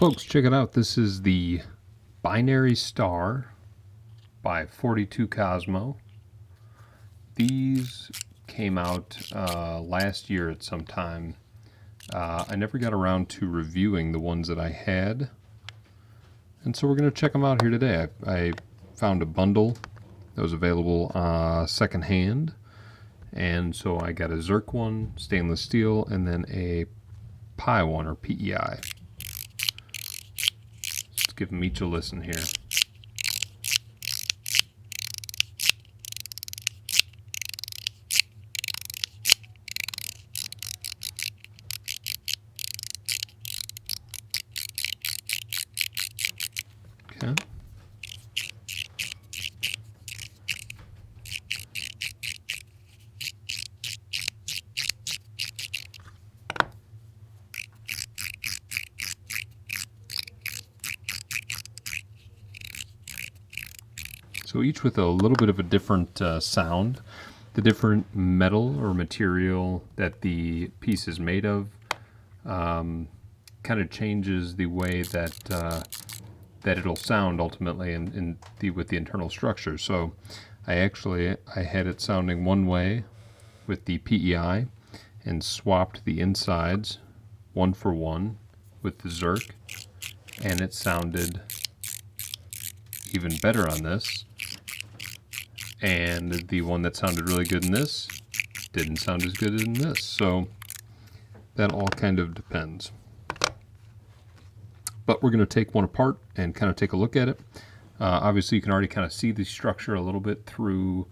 Folks, check it out. This is the Binary Star by 42Cosmo. These came out last year at some time. I never got around to reviewing the ones that I had, and so we're going to check them out here today. I found a bundle that was available secondhand, and so I got a Zerk one, stainless steel, and then a Pi one, or PEI. Let's give them each a listen here. Okay. So each with a little bit of a different sound. The different metal or material that the piece is made of kind of changes the way that that it'll sound ultimately with the internal structure. So I had it sounding one way with the PEI and swapped the insides one for one with the Zerk, and it sounded even better on this. And the one that sounded really good in this didn't sound as good in this. So that all kind of depends. But we're going to take one apart and kind of take a look at it. Obviously, you can already kind of see the structure a little bit through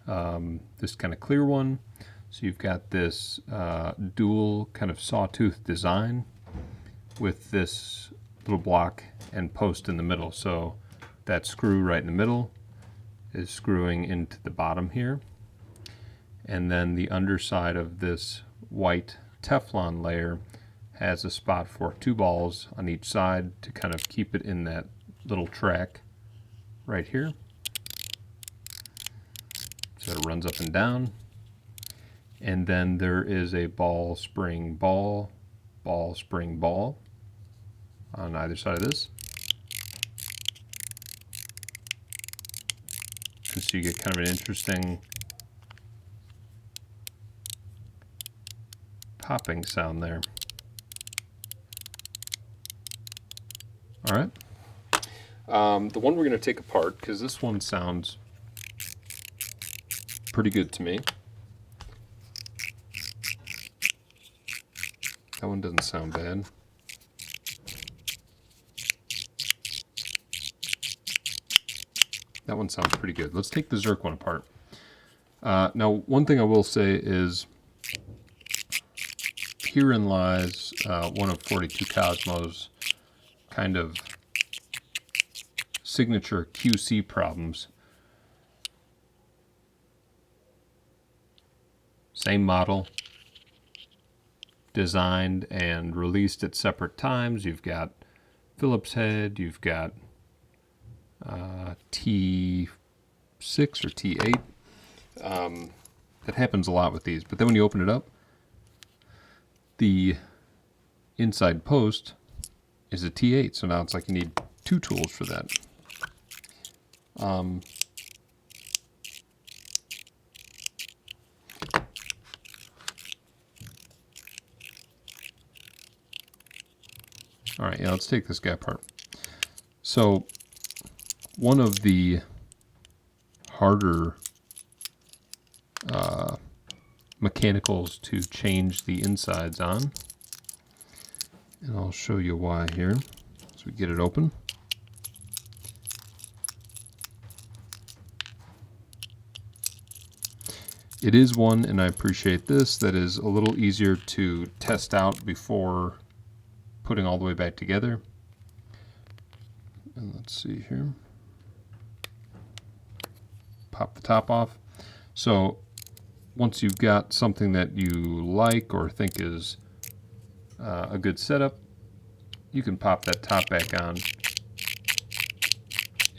this kind of clear one. So you've got this dual kind of sawtooth design with this little block and post in the middle. So that screw right in the middle is screwing into the bottom here. And then the underside of this white Teflon layer has a spot for two balls on each side to kind of keep it in that little track right here. So it runs up and down. And then there is a ball, spring, ball, ball, spring, ball on either side of this. And so you get kind of an interesting popping sound there. All right. The one we're going to take apart, because this one sounds pretty good to me. That one doesn't sound bad. That one sounds pretty good. Let's take the Zerk one apart. Now, one thing I will say is herein lies one of 42Cosmo's kind of signature QC problems. Same model, designed and released at separate times. You've got Phillips head, you've got T6 or T8. That happens a lot with these. But then when you open it up, the inside post is a T8. So now it's like you need two tools for that. All right, yeah, let's take this guy apart. So one of the harder mechanicals to change the insides on, and I'll show you why here as we get it open. It is one, and I appreciate this, that is a little easier to test out before putting all the way back together. And let's see here. Pop the top off. So once you've got something that you like or think is a good setup, you can pop that top back on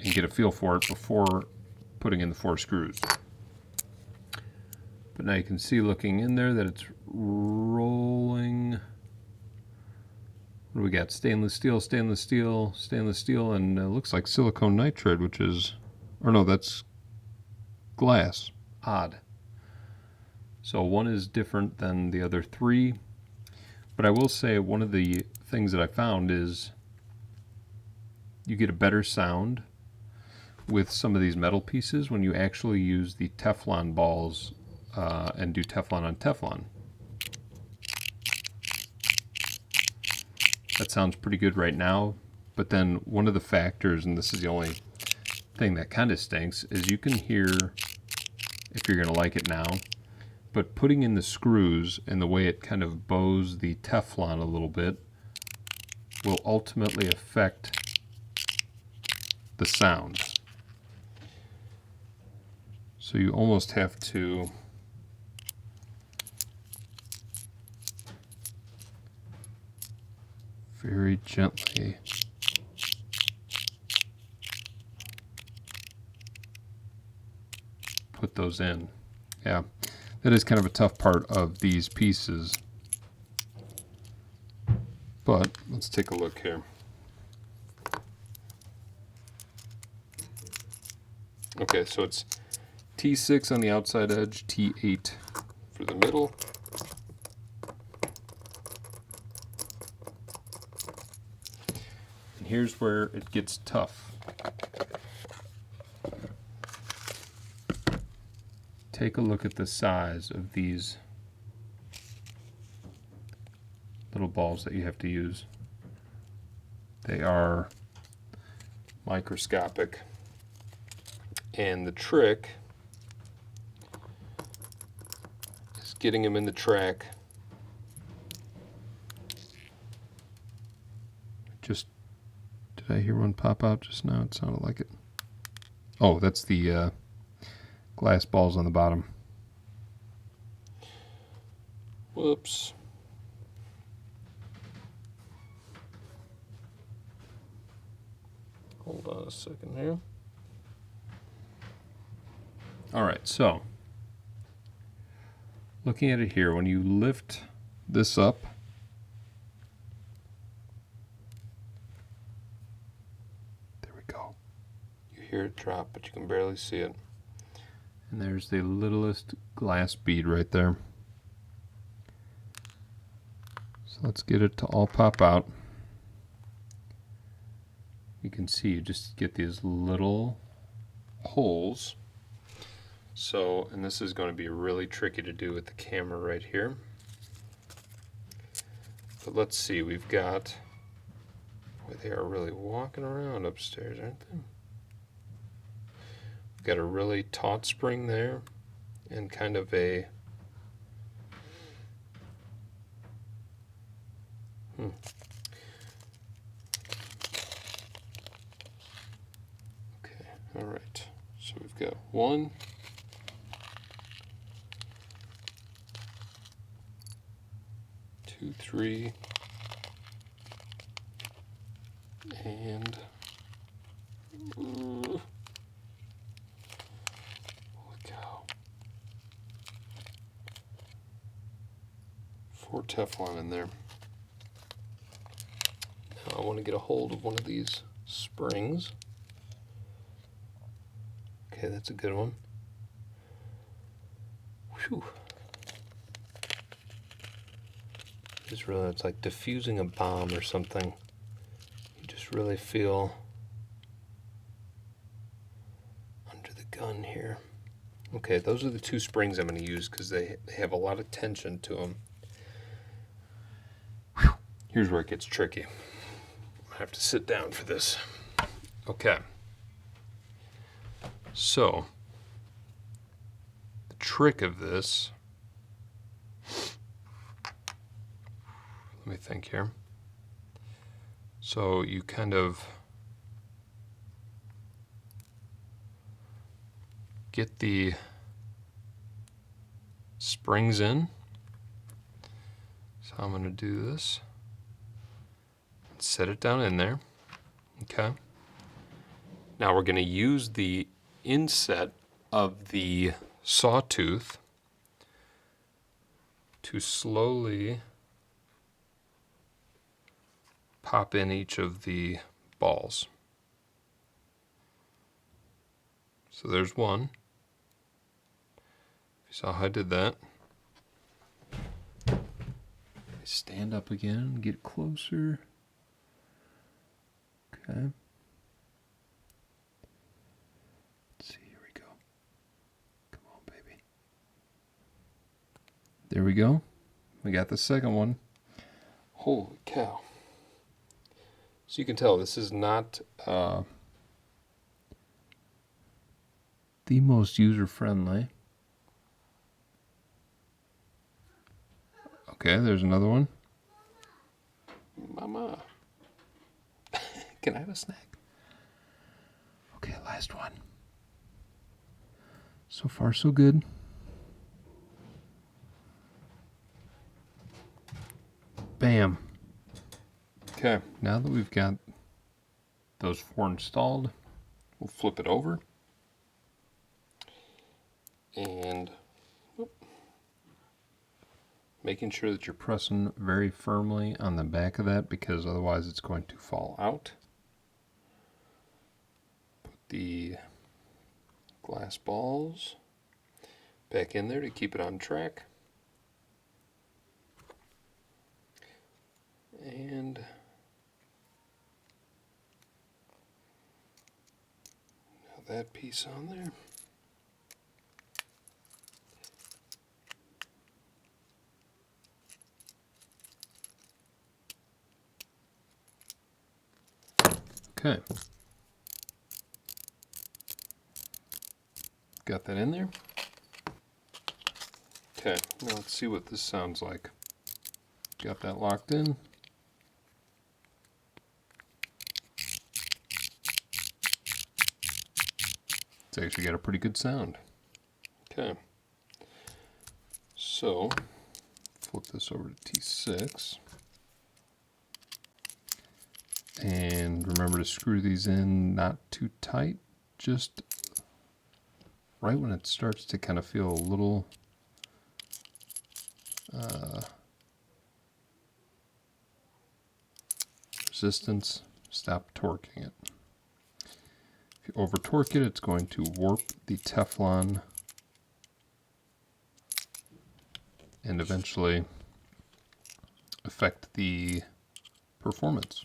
and get a feel for it before putting in the 4 screws. But now you can see looking in there that it's rolling What do we got? Stainless steel, stainless steel, stainless steel, and it looks like silicone nitride, which is, or no, that's glass. Odd. So one is different than the other three. But I will say one of the things that I found is you get a better sound with some of these metal pieces when you actually use the Teflon balls and do Teflon on Teflon. That sounds pretty good right now, but then one of the factors, and this is the only thing that kind of stinks, is you can hear, if you're going to like it now, but putting in the screws and the way it kind of bows the Teflon a little bit will ultimately affect the sound. So you almost have to very gently put those in. Yeah, that is kind of a tough part of these pieces. But let's take a look here. Okay, so it's T6 on the outside edge, T8 for the middle. And here's where it gets tough. Take a look at the size of these little balls that you have to use. They are microscopic. And the trick is getting them in the track. Just, did I hear one pop out just now? It sounded like it. Oh, that's the glass balls on the bottom. Whoops. Hold on a second here. All right, so looking at it here, when you lift this up, there we go. You hear it drop, but you can barely see it. And there's the littlest glass bead right there. So let's get it to all pop out. You can see you just get these little holes. So, and this is going to be really tricky to do with the camera right here. But let's see, we've got, boy, they are really walking around upstairs, aren't they? We've got a really taut spring there and kind of a, Okay, all right. So we've got 1, 2, 3, and holy cow, 4 Teflon in there. Now I want to get a hold of one of these springs. Okay, that's a good one. Whew. Just really, it's like diffusing a bomb or something. You just really feel under the gun here. Okay, those are the 2 springs I'm going to use because they have a lot of tension to them. Whew. Here's where it gets tricky. I have to sit down for this. Okay. So, the trick of this, let me think here. So you kind of get the springs in. So I'm going to do this. Set it down in there. Okay. Now we're going to use the inset of the sawtooth to slowly pop in each of the balls. So there's one. You saw how I did that. Stand up again, get closer. Okay. Let's see, here we go. Come on, baby. There we go. We got the second one. Holy cow. So you can tell this is not the most user-friendly. Okay, there's another one. Mama. Can I have a snack? Okay, last one. So far, so good. Bam. Okay, now that we've got those 4 installed, we'll flip it over. And making sure that you're pressing very firmly on the back of that, because otherwise it's going to fall out. Put the glass balls back in there to keep it on track. And now that piece on there. Okay. Got that in there. Okay, now let's see what this sounds like. Got that locked in. It's actually got a pretty good sound. Okay. So, flip this over to T6. And remember to screw these in not too tight, just right when it starts to kind of feel a little resistance, stop torquing it. If you over torque it, it's going to warp the Teflon and eventually affect the performance.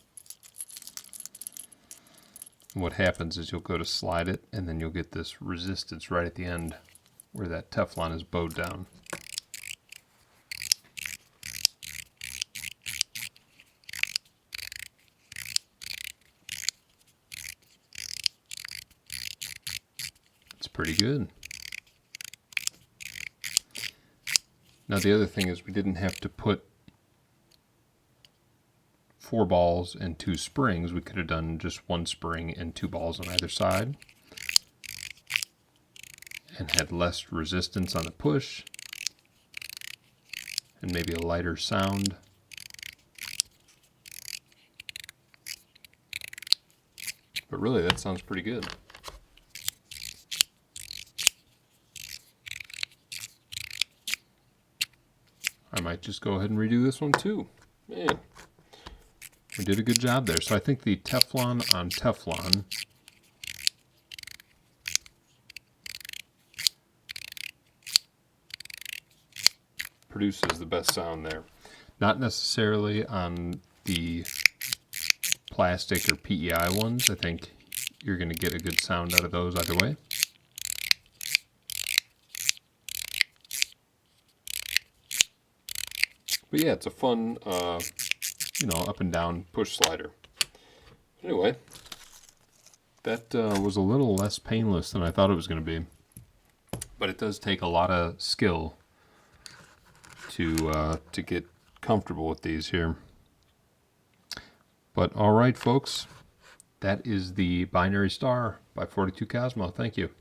And what happens is you'll go to slide it, and then you'll get this resistance right at the end where that Teflon is bowed down. It's pretty good. Now the other thing is we didn't have to put 4 balls and 2 springs. We could have done just 1 spring and 2 balls on either side and had less resistance on the push and maybe a lighter sound. But really, that sounds pretty good. I might just go ahead and redo this one too. Man, we did a good job there. So I think the Teflon on Teflon produces the best sound there. Not necessarily on the plastic or PEI ones. I think you're going to get a good sound out of those either way. But yeah, it's a fun, up and down push slider. Anyway, that was a little less painless than I thought it was going to be. But it does take a lot of skill to get comfortable with these here. But all right, folks, that is the Binary Star by 42Cosmo. Thank you.